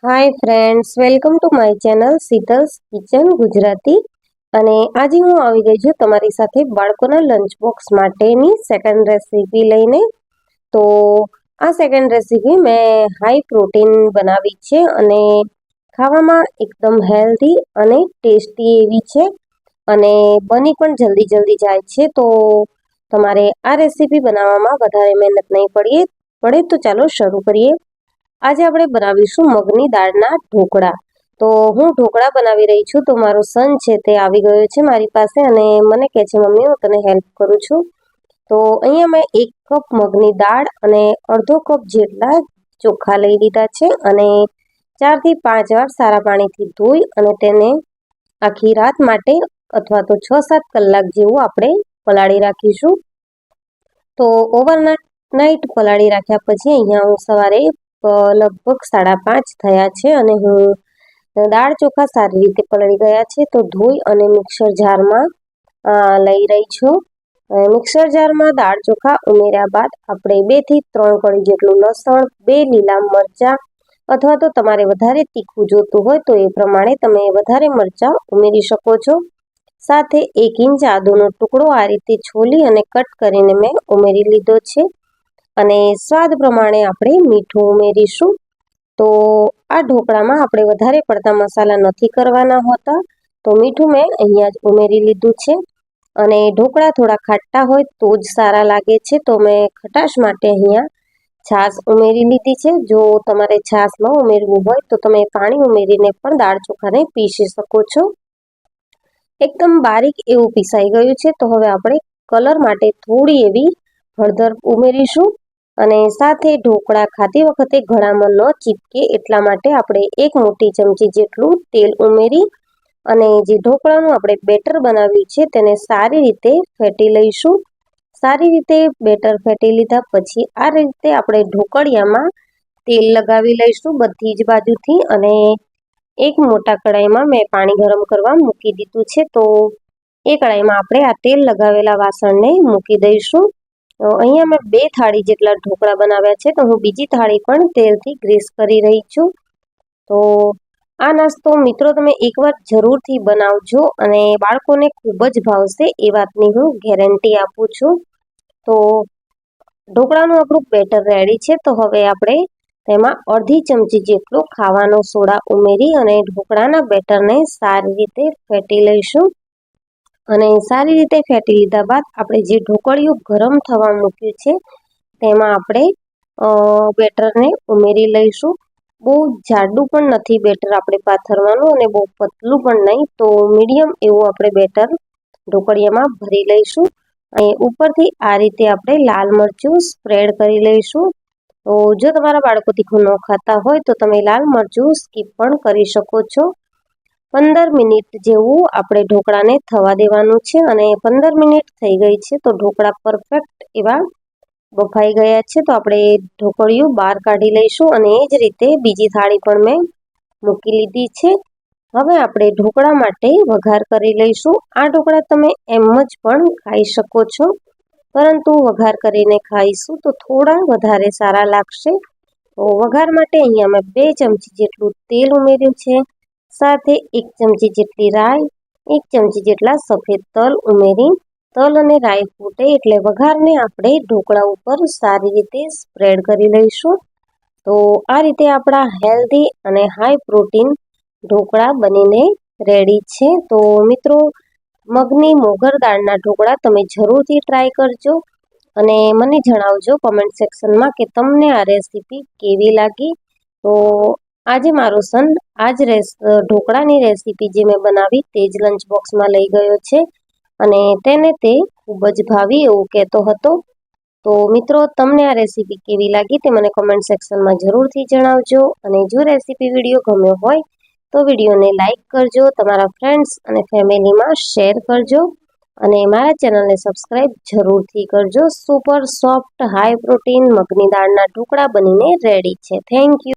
Hi friends, welcome to my channel Sheetal's kitchen Gujarati. અને આજે હું આવી ગઈ છું તમારી સાથે બાળકોના લંચ બોક્સ માટેની સેકન્ડ રેસીપી લઈને. તો આ સેકન્ડ રેસીપી મેં હાઈ પ્રોટીન બનાવી છે અને ખાવામાં એકદમ હેલ્ધી અને ટેસ્ટી એવી છે અને બની પણ જલ્દી જાય છે. તો તમારે આ રેસીપી બનાવવામાં વધારે મહેનત નહીં પડે. તો ચાલો શરૂ કરીએ. આજે આપણે બનાવીશું મગની દાળના ઢોકળા. તો હું ઢોકળા બનાવી રહી છું, તો મારો સન છે તે આવી ગયો છે મારી પાસે અને મને કહે છે, મમ્મી હું તને હેલ્પ કરું છું. તો અહીંયા મેં 1 કપ મગની દાળ અને અડધો કપ જેટલા ચોખા લઈ લીધા છે અને 4 થી 5 વાર સારા પાણીથી ધોઈ અને તેને આખી રાત માટે અથવા તો 6-7 કલાક જેવું આપણે પલાળી રાખીશું. તો ઓવરનાઇટ પલાળી રાખ્યા પછી અહીંયા હું સવારે લગભગ 5:30 થયા છે અને હું દાળ ચોખા સારી રીતે પલળી ગયા છે તો ધોઈ અને મિક્સર જારમાં લઈ રહી છું. મિક્સર જારમાં દાળ ચોખા ઉમેર્યા બાદ આપણે 2 થી 3 કળી જેટલું લસણ, 2 લીલા મરચાં અથવા તો તમારે વધારે તીખું જોતું હોય તો એ પ્રમાણે તમે વધારે મરચાં ઉમેરી શકો છો. સાથે 1 ઇંચ આદુનો ટુકડો આ રીતે છોલી અને કટ કરીને મેં ઉમેરી લીધો છે અને સ્વાદ પ્રમાણે આપણે મીઠું ઉમેરીશું. તો આ ઢોકળામાં આપણે વધારે પડતા મસાલા નથી કરવાના હોતા, તો મીઠું મેં અહીંયા જ ઉમેરી લીધું છે. અને ઢોકળા થોડા ખાટા હોય તો જ સારા લાગે છે, તો મેં ખટાશ માટે અહીંયા છાશ ઉમેરી લીધી છે. જો તમારે છાશ ન ઉમેરવું હોય તો તમે પાણી ઉમેરીને પણ દાળ ચોખાને પીસી શકો છો. એકદમ બારીક એવું પીસાઈ ગયું છે. તો હવે આપણે કલર માટે થોડી એવી હળદર ઉમેરીશું અને સાથે ઢોકળા ખાતી વખતે ગળામાં ન ચીપકે એટલા માટે આપણે 1 મોટી ચમચી જેટલું તેલ ઉમેરી અને જે ઢોકળાનું આપણે બેટર બનાવ્યું છે તેને સારી રીતે ફેટી લઈશું. સારી રીતે બેટર ફેટી લીધા પછી આ રીતે આપણે ઢોકળિયામાં તેલ લગાવી લઈશું બધી જ બાજુથી અને એક મોટા કડાઈમાં મેં પાણી ગરમ કરવા મૂકી દીધું છે. તો એ કડાઈમાં આપણે આ તેલ લગાવેલા વાસણને મૂકી દઈશું. અહીંયા મેં 2 થાળી જેટલા ઢોકળા બનાવ્યા છે, તો હું બીજી થાળી પણ તેલથી ગ્રીસ કરી રહી છું. તો આ નાસ્તો મિત્રો તમે એકવાર જરૂરથી બનાવજો અને બાળકોને ખૂબ જ ભાવશે એ વાતની હું ગેરંટી આપું છું. તો ઢોકળાનું આપણું બેટર રેડી છે. તો હવે આપણે તેમાં અડધી ચમચી જેટલો ખાવાનો સોડા ઉમેરી અને ઢોકળાના બેટરને સારી રીતે ફેટી લઈશું. અને સારી રીતે ફેટી લીધા બાદ આપણે જે ઢોકળિયું ગરમ થવા મૂક્યું છે તેમાં આપણે બેટરને ઉમેરી લઈશું. બહુ જાડું પણ નથી બેટર આપણે પાથરવાનું અને બહુ પતલું પણ નહીં, તો મીડિયમ એવું આપણે બેટર ઢોકળિયામાં ભરી લઈશું. અને ઉપરથી આ રીતે આપણે લાલ મરચું સ્પ્રેડ કરી લઈશું. તો જો તમારા બાળકો તીખું ન ખાતા હોય તો તમે લાલ મરચું સ્કીપ પણ કરી શકો છો. 15 મિનિટ જેવું આપણે ઢોકળાને થવા દેવાનું છે અને 15 મિનિટ થઈ ગઈ છે તો ઢોકળા પરફેક્ટ એવા બફાઈ ગયા છે. તો આપણે ઢોકળિયું બહાર કાઢી લઈશું અને એ જ રીતે બીજી થાળી પણ મેં મૂકી લીધી છે. હવે આપણે ઢોકળા માટે વઘાર કરી લઈશું. આ ઢોકળા તમે એમ જ પણ ખાઈ શકો છો, પરંતુ વઘાર કરીને ખાઈશું તો થોડા વધારે સારા લાગશે. તો વઘાર માટે અહીંયા મેં 2 ચમચી જેટલું તેલ ઉમેર્યું છે. સાથે 1 ચમચી જેટલી રાઈ, 1 ચમચી જેટલા સફેદ તલ ઉમેરી તલ અને રાઈ ફૂટે એટલે વઘારને આપણે ઢોકળા ઉપર સારી રીતે સ્પ્રેડ કરી લઈશું. તો આ રીતે આપણા હેલ્ધી અને હાઈ પ્રોટીન ઢોકળા બનીને રેડી છે. તો મિત્રો મગની મોગર દાળના ઢોકળા તમે જરૂરથી ટ્રાય કરજો અને મને જણાવજો કમેન્ટ સેક્શનમાં કે તમને આ રેસીપી કેવી લાગી. તો આજે મારો સન આ જ ઢોકળાની રેસીપી જે મેં બનાવી તે જ લંચ બોક્સમાં લઈ ગયો છે અને તેને તે ખૂબ જ ભાવી એવું કહેતો હતો. તો મિત્રો તમને આ રેસીપી કેવી લાગી તે મને કમેન્ટ સેક્શનમાં જરૂરથી જણાવજો અને જો રેસીપી વિડીયો ગમ્યો હોય તો વિડીયોને લાઇક કરજો, તમારા ફ્રેન્ડ્સ અને ફેમિલીમાં શેર કરજો અને મારા ચેનલને સબસ્ક્રાઈબ જરૂરથી કરજો. સુપર સોફ્ટ હાઈ પ્રોટીન મગની દાળના ઢોકળા બનીને રેડી છે. Thank you.